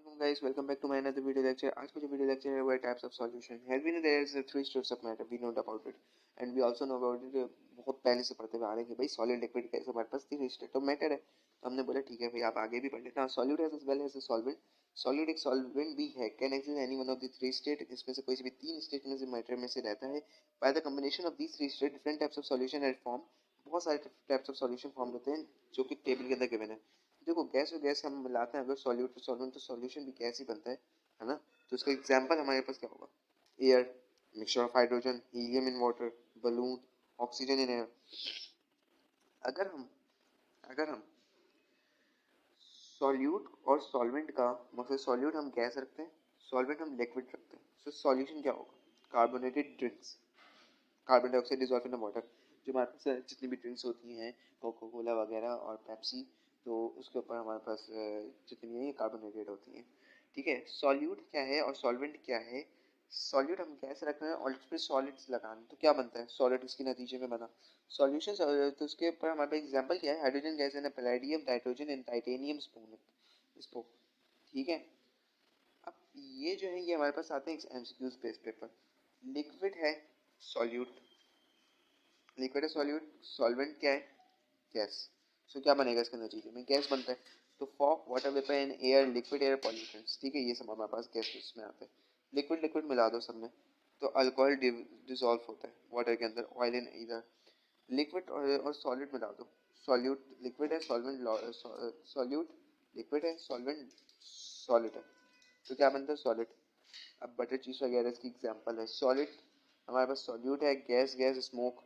Welcome guys, welcome back to my another video lecture. आज का जो video lecture है वो है types of solution. Has been there is three states of matter. We know about it and we also know about it. बहुत पहले से पढ़ते हुए आ रहे हैं कि भाई solid liquid कैसे हमारे पास तीन state of matter है. तो हमने बोला ठीक है भाई आप आगे भी पढ़ लेते हैं. Solid as well as a solvent. Solid एक solvent भी है. Can exist any one of the three state. इसमें से कोई भी तीन state में से matter में से रहता है. By the combination of these three state, different types of solution are formed. बहुत सारे टाइप्स ऑफ सॉल्यूशन फॉर्म होते हैं जो कि टेबल के अंदर गिवन है. देखो गैस और गैस हम मिलाते हैं अगर सॉल्यूट तो सॉल्वेंट तो सॉल्यूशन भी गैस ही बनता है ना. तो इसका एग्जांपल हमारे पास क्या होगा? Air, mixture of hydrogen, helium in water, balloon, oxygen in air. अगर हम सॉल्यूट और सॉल्वेंट का मतलब सॉल्यूट हम गैस रखते हैं, सॉल्वेंट हम लिक्विड रखते हैं, तो सॉल्यूशन क्या होगा? Carbonated drinks, carbon dioxide dissolve in water. जो हमारे पास जितनी भी ड्रिंक्स होती हैं कोका कोला वगैरह और पेप्सी, तो उसके ऊपर हमारे पास जितनी है ये कार्बोनेटेड होती हैं. ठीक है. सॉल्यूट क्या है और सॉल्वेंट क्या है? सॉल्यूट हम गैस रख रहे हैं और उस पर सॉलिड्स लगाना, तो क्या बनता है? सॉलिड इसके नतीजे में बना सॉल्यूशन. तो उसके ऊपर हमारे पास एग्जांपल क्या है? Hydrogen gas and palladium nitrogen and titanium spoke. ठीक है. अब ये जो है ये हमारे पास आते हैं एमसीक्यूज बेस्ड पेपर. लिक्विड है सॉल्यूट, लिक्विड है सॉल्यूट, सॉल्वेंट क्या है? गैस. सो क्या बनेगा इसके नतीजे में? गैस बनता है. तो fog, water vapour and air, liquid air pollutants. ठीक है, ये सब हमारे पास गैस में आते हैं. लिक्विड लिक्विड मिला दो सब में तो अल्कोहल डिसॉल्व होता है वाटर के अंदर, ऑयल इन ईदर. लिक्विड और सॉलिड मिला दो, सॉल्यूट लिक्विड है, सॉल्वेंट सॉल्यूट लिक्विड है, सॉल्वेंट सॉलिड है, तो क्या बनता है? सॉलिड. अब बटर चीज वगैरह इसकी एग्जांपल है. सॉलिड हमारे पास सॉल्यूट है, gas gas smoke.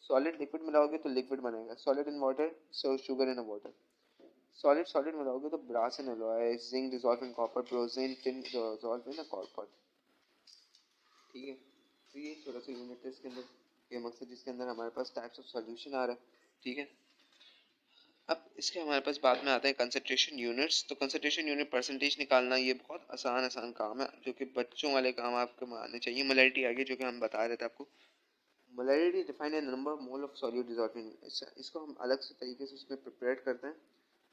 Solid liquid मिलाओगे तो लिक्विड बनेगा. Solid in water, so sugar in water. Solid solid मिलाओगे तो brass in alloy, zinc dissolve in copper, bronze tin dissolve in copper. ठीक है. तो ये छोटा सा यूनिट है इसके अंदर के मकसद जिसके अंदर हमारे पास टाइप्स ऑफ सॉल्यूशन आ रहा है. ठीक है. अब इसके हमारे पास बाद में आते हैं कंसंट्रेशन यूनिट्स. तो कंसंट्रेशन यूनिट परसेंटेज निकालना ये बहुत आसान काम है जो कि बच्चों वाले काम आपको आने चाहिए. मोलैरिटी आगे जो कि हम बता रहे थे आपको. Molarity define a number of mole of solute dissolve इन. इसको हम अलग से तरीके से उसमें प्रिपेयर करते हैं,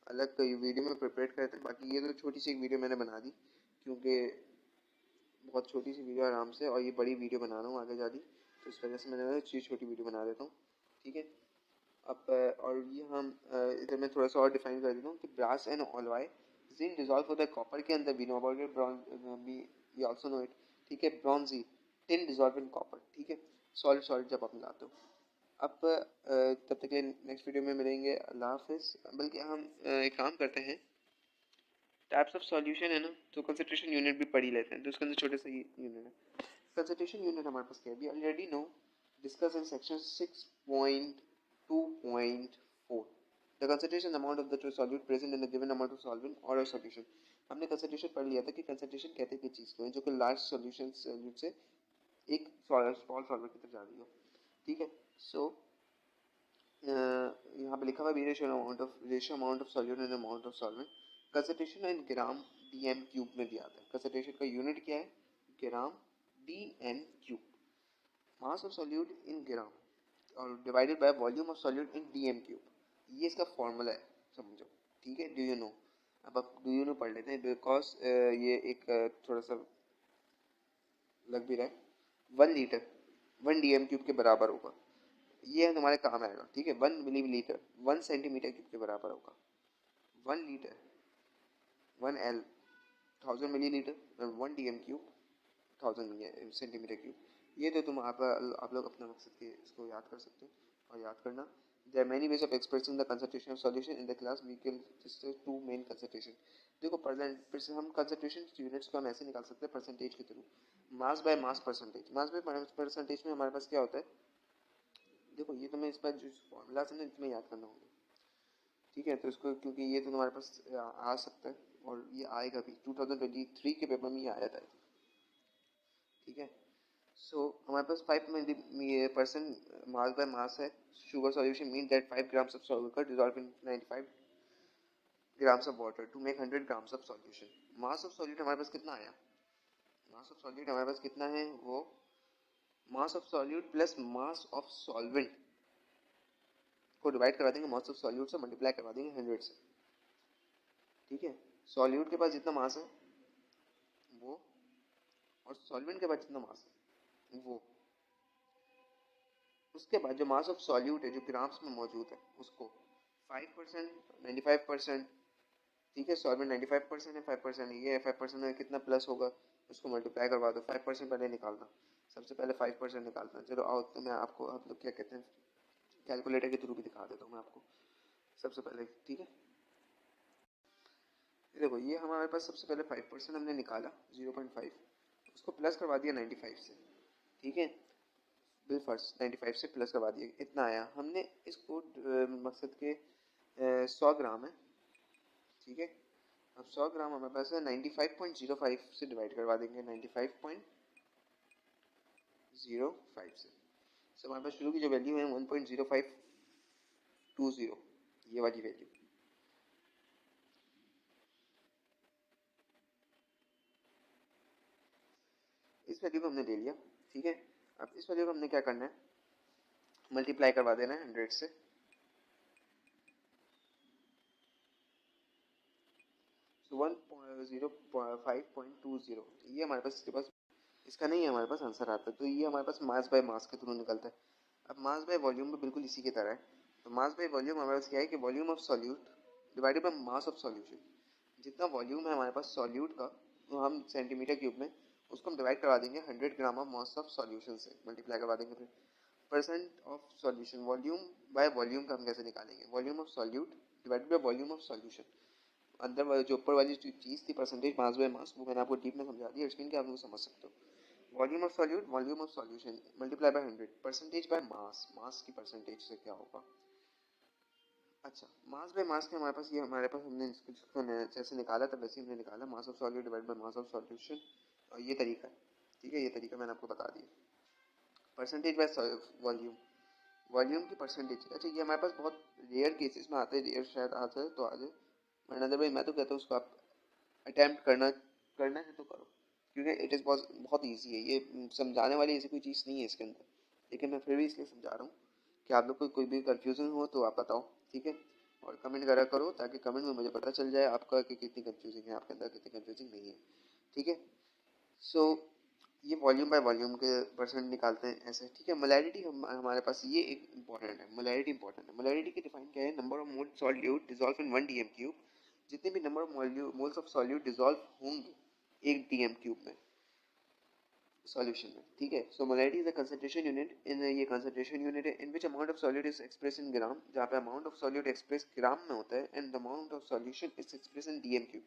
अलग कोई वीडियो में प्रिपेयर करते हैं. बाकी ये तो छोटी सी एक वीडियो मैंने बना दी क्योंकि बहुत छोटी सी वीडियो आराम से, और ये बड़ी वीडियो बना रहा हूँ आगे जाती, तो इस वजह से मैंने छोटी वीडियो बना देता हूँ. ठीक है. अब और ये हम इधर मैं थोड़ा सा और डिफाइन कर देता हूँ कि brass and alloy, zinc dissolve होता है कॉपर के अंदर, we know about it. We also know it. ठीक है. Bronze, tin dissolve in copper. ठीक है. सॉलिड सॉलिड जब आप मिलाते हो. अब तब तक के नेक्स्ट वीडियो में मिलेंगे. अल्लाह हाफिज़. बल्कि हम एक काम करते हैं, टाइप्स ऑफ सॉल्यूशन है ना, तो कंसंट्रेशन यूनिट भी पढ़ ही लेते हैं. तो उसके अंदर छोटे से यूनिट है. कंसंट्रेशन यूनिट हमारे पास क्या है? We already know discuss in section 6.2.4 the concentration amount of the solute present in the given amount of solvent और सॉल्यूशन. हमने कंसंट्रेशन पढ़ लिया था कि कंसंट्रेशन कहते हैं कि चीज़ को है जो कि लार्ज सॉल्यूशन से एक स्मॉल सॉल्वेंट की तरफ जा रही हो. ठीक है. सो यहाँ पे लिखा हुआ है ratio amount of solute and amount of solvent. Concentration in gram dm cube में भी आता है. कंसंट्रेशन का यूनिट क्या है? Gram dm cube. Mass of solute in gram और divided by volume of solute in DM cube. ये इसका फॉर्मूला है, समझो. ठीक है. Do you know? अब आप डू यू नो पढ़ लेते हैं बिकॉज ये एक थोड़ा सा लग भी रहा है. 1 लीटर 1 डीएम क्यूब के बराबर होगा. ये हमारे काम आएगा. ठीक है. 1 मिलीलीटर 1 सेंटीमीटर क्यूब के बराबर होगा. 1 लीटर 1 एल 1000 मिलीलीटर और 1 डीएम क्यूब 1000 सेंटीमीटर क्यूब. ये तो तुम आप लोग अपना मकसद के इसको याद कर सकते हो. और याद करना, there are many ways of expressing the concentration of solution in the class. We can just two main concentration. देखो हम concentration यूनिट्स को हम ऐसे निकाल सकते हैं परसेंटेज के through. Mass by mass percentage. Mass by percentage में हमारे पास क्या होता है? देखो ये तुम्हें इस पर जो फॉर्मूला है ना तुम्हें याद करना होगा. ठीक है. तो इसको क्योंकि ये तो तुम्हारे पास आ सकता है और ये आएगा भी 2023 के पेपर में ये आया था. ठीक है. सो हमारे पास 5% मास बाय मास है. Sugar solution mean that 5 grams of sugar dissolved in 95 grams of water to make 100 grams of solution. Mass of solute हमारे पास कितना आया? मास ऑफ सॉल्यूट हमारे पास कितना है? वो मास of solute plus mass of solvent को divide करवा देंगे मास ऑफ सॉल्यूट से, मल्टीप्लाई करवा देंगे 100 से. ठीक है. सॉल्यूट के पास जितना मास है वो, और सॉल्वेंट के बाद जितना मास है वो, उसके बाद जो मास ऑफ सॉल्यूट है जो ग्राम्स में मौजूद है उसको 5%, 95%, ठीक है, सॉल्वेंट 95% है, 5% ये है, 5% में कितना प्लस होगा उसको मल्टीप्लाई करवा दो, 5% पहले निकालना, सबसे पहले 5% निकालना। चलो आओ तो मैं आपको आप लोग क्या कहते हैं कैलकुलेटर के थ्रू भी दिखा देता हूँ मैं आपको सबसे पहले, ठीक है। देखो ये हमारे पास सबसे पहले 5% हमने निकाला 0.5, उसको प्लस करवा दिया 95 से, ठीक है, बिल फर्स्ट 95 से प्लस करवा दिया, इतना आया। हमने इसको मकसद के 100 ग्राम है, ठीक है। अब 100 ग्राम हमारे पास है 95.05 से डिवाइड करवा देंगे 95.05 से। सो हमारे पास शुरू की जो वैल्यू है 1.0520, ये वाली वैल्यू, इस वैल्यू को हमने ले लिया, ठीक है। अब इस वैल्यू को हमने क्या करना है, मल्टीप्लाई करवा देना है 100 से, so 1.0520, ये हमारे पास, इसके पास इसका नहीं है हमारे पास आंसर आता है, तो ये हमारे पास मास बाय मास के थ्रू निकलता है। अब मास बाय वॉल्यूम में बिल्कुल इसी की तरह है, तो मास बाय वॉल्यूम हमारे पास क्या है कि volume of solute divided by mass of solution, जितना वॉल्यूम है हमारे पास सॉल्यूट का वो हम सेंटीमीटर क्यूब में, उसको हम डिवाइड करवा देंगे 100 gram of mass of solution से, मल्टीप्लाई करवा देंगे। फिर percent of solution, volume by volume का हम कैसे निकालेंगे, volume of solute divided by volume of solution, अंदर जो ऊपर वाली चीज़ थी परसेंटेज मास बाय मास, वो मैंने आपको डीप में समझा दिया, स्क्रीन के आप लोग समझ सकते हो। Volume of solute, volume of solution multiply by 100, percentage by mass, mass की परसेंटेज से क्या होगा। अच्छा, मास बाय मास के हमारे पास ये, हमारे पास हमने इसको जैसे निकाला था वैसे हमने निकाला, मास of solute divide by mass of solution, और ये तरीका है, ठीक है, ये तरीका मैंने आपको बता दिया। परसेंटेज बाय वॉल्यूम, वॉल्यूम की परसेंटेज, अच्छा ये हमारे पास बहुत रेयर केसेस में आता है, रेयर शायद आ जाए तो आ जाए, वरना अदरवाइज मैं तो कहता हूँ उसको आप अटैम्प्ट करना है तो करो, क्योंकि इट इज़ बहुत ईजी है, ये समझाने वाली ऐसी कोई चीज़ नहीं है इसके अंदर, लेकिन मैं फिर भी इसलिए समझा रहा हूँ कि आप लोग को कोई भी कंफ्यूजन हो तो आप बताओ, ठीक है, और कमेंट करा करो ताकि कमेंट में मुझे पता चल जाए आपका कि कितनी कंफ्यूजिंग है, आपके अंदर कितनी कंफ्यूजिंग नहीं है, ठीक है। सो ये वॉल्यूम बाय वॉल्यूम के परसेंट निकालते हैं ऐसे, ठीक है। मोलैरिटी हमारे पास ये एक इंपॉर्टेंट है, मोलैरिटी इंपॉर्टेंट है। मोलैरिटी की डिफाइन क्या है, number of mole solute dissolve in 1 dm cube, जितने भी number of moles of solute dissolve होंगे एक डीएम क्यूब में सॉल्यूशन में, ठीक है। So molarity is a concentration unit, in ये कंसंट्रेशन यूनिट है in which amount of solute is express in gram, जहाँ पे amount of solute express gram में होता है, and the amount of solution is express in DM cube,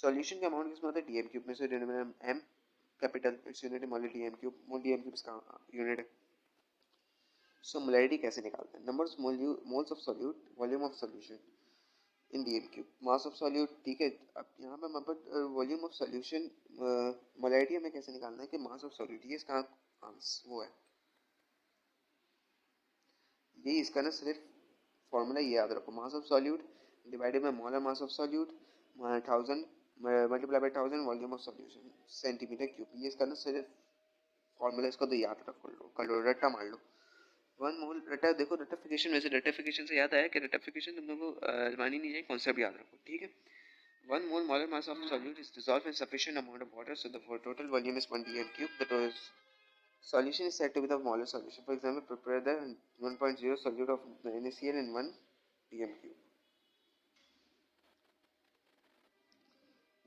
solution का amount किसमें होता है, डीएम क्यूब में, से denominator M capital, it's unit है mole DM cube, mole DM cube इसका यूनिट है। सो मोलैरिटी कैसे निकालते हैं, number of moles of solute, volume of solution in DM cube, mass of solute, ठीक है। अब यहाँ पे हमारे वॉल्यूम ऑफ सॉल्यूशन, मोलैरिटी हमें कैसे निकालना है कि मास ऑफ सॉल्यूट, ये इसका आंसर वो है, यही इसका ना सिर्फ फॉर्मूला ये याद रखो, मास of solute divided by molar mass of solute 1000 multiply by 1000 volume of solution centimetre cube, ये इसका ना सिर्फ फॉर्मूला, इसको तो याद रख लो, कर लो, रट्टा मार लो। 1 मोल रटा, देखो रटिफिकेशन, वैसे रटिफिकेशन से याद आया कि रटिफिकेशन तुम लोगों को मानी नहीं जाए, कॉन्सेप्ट याद रखो, ठीक है। 1 mole molar mass of solute is dissolved in sufficient amount of water, so the total volume is 1 dm cube. The solution is said to be the molar solution. For example, prepare the 1.0 solute of NaCl in 1 dm cube.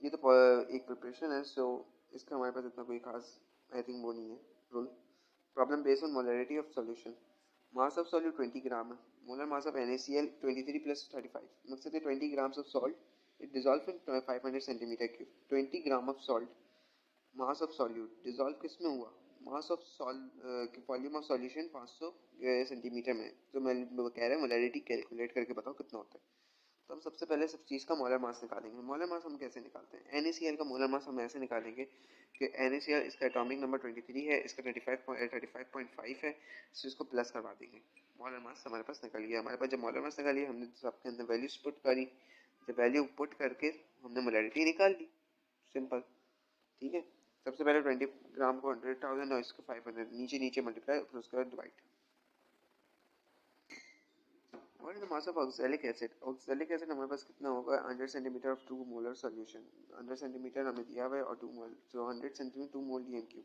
ये तो एक preparation है, सो इसका हमारे पास इतना कोई खास I think वो नहीं है rule. Problem based on molarity of solution, mass of solute 20 ग्राम है, molar mass of NaCl 23 plus 35, मकसद है 20 grams of salt it dissolve in 500 centimetre cube, 20 gram of salt, mass of solute dissolve किस में हुआ, mass of volume of solution 500 centimetre में, तो मैं कह रहा है मोलरिटी कैलकुलेट करके बताओ कितना होता है। तो हम सबसे पहले सब चीज़ का मोलर मास निकालेंगे। मोलर मास हम कैसे निकालते हैं, NaCl का मोलर मास हम ऐसे निकालेंगे कि NaCl इसका एटॉमिक नंबर 23 है, इसका 35.5 है, तो इसको प्लस करवा देंगे, मोलर मास हमारे पास निकल गया। हमारे पास जब मोलर मास निकाली हमने सबके अंदर वैल्यूज पुट करी, जब वैल्यू पुट करके हमने मोलरिटी निकाल ली, सिंपल, ठीक है। सबसे पहले 20 ग्राम को 100,000 और इसको 500 नीचे नीचे मल्टीप्लाई, फिर उसके बाद divide. What is the mass of oxalic acid? Oxalic acid हमारे पास कितना होगा? 100 centimetre of 2 molar solution. 100 centimetre हमें दिया हुआ है और 2 मोल, सो 100 सेंटीमीटर 2 मोल डीएम क्यूब।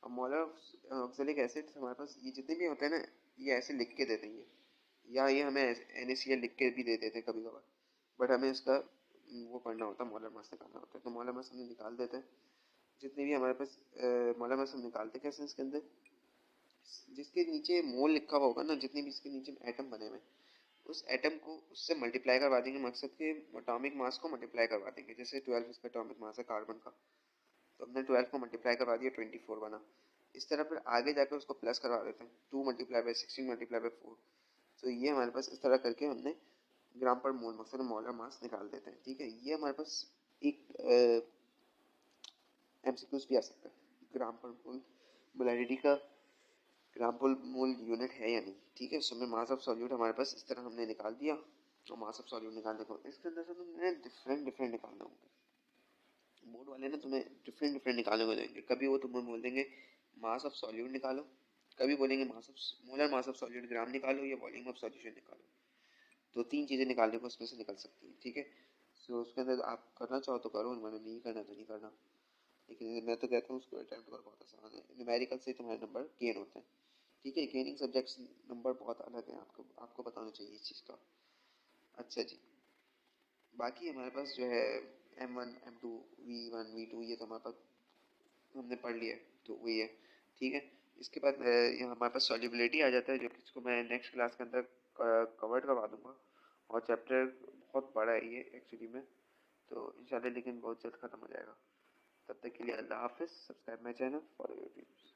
अब मोलर ऑक्सैलिक एसिड हमारे पास ये जितने भी होते हैं ना, ये ऐसे लिख के दे देंगे, या ये हमें NaCl लिख के भी दे देते हैं कभी कभार, बट हमें इसका वो पढ़ना होता है, मोलर मास निकालना होता है। तो मोलर मास हम निकाल देते हैं जितने भी हमारे पास। मोलर मास हम निकालते कैसे इसके अंदर? जिसके नीचे मोल लिखा हुआ होगा ना, जितने भी इसके नीचे एटम बने हुए, उस एटम को उससे मल्टीप्लाई करवा देंगे। मकसद के एटॉमिक मास को मल्टीप्लाई करवा देंगे। जैसे 12 इसका एटॉमिक मास है कार्बन का, तो हमने 12 को मल्टीप्लाई करवा दिया, 24 बना। इस तरह फिर आगे जाकर उसको प्लस करवा देते हैं, 2 मल्टीप्लाई बाई 16 मल्टीप्लाई बाई 4। तो ये हमारे पास इस तरह करके हमने ग्राम पर मोल मकसद मोलर मास निकाल देते हैं। ठीक है, ये हमारे पास एक MCQs भी आ सकता है, ग्राम पर मोल मोलैरिटी का ग्राम पर मोल यूनिट है या नहीं। ठीक है, उसमें मास ऑफ सॉल्यूट हमारे पास इस तरह हमने निकाल दिया। और मास ऑफ सॉल्यूट निकालने को इसके अंदर से तुमने डिफरेंट डिफरेंट निकालना होंगे। बोर्ड वाले ना तुम्हें डिफरेंट डिफरेंट निकालने को देंगे। कभी वो तुम्हें बोल देंगे मास ऑफ सॉल्यूट निकालो, कभी बोलेंगे mass of molar mass of solute gram निकालो, या वॉल्यूम ऑफ सॉल्यूशन निकालो। तो 3 चीज़ें निकालने को उसमें से निकल सकती है। ठीक है, सो उसके अंदर आप करना चाहो तो करो, मैंने नहीं करना तो नहीं करना। लेकिन मैं तो कहता हूँ उसको अटैम्प्ट करो, बहुत आसान है। न्यूमेरिकल से तुम्हारे नंबर गेन होते हैं। ठीक है, गेनिंग सब्जेक्ट्स नंबर बहुत अलग है, आपको बताना चाहिए इस चीज़ का। अच्छा जी, बाकी हमारे पास जो है M1 M2 V1 V2 ये तो हमारे पास हमने पढ़ लिया है, तो वही है। ठीक है, इसके बाद यहाँ हमारे पास सॉल्युबिलिटी आ जाता है, जो कि इसको मैं नेक्स्ट क्लास के अंदर कवर करवा दूंगा। और चैप्टर बहुत बड़ा है ये एक्चुअली में, तो इंशाल्लाह लेकिन बहुत जल्द ख़त्म हो जाएगा। तब तक के लिए अल्लाह हाफिज़। Subscribe my channel, follow your dreams.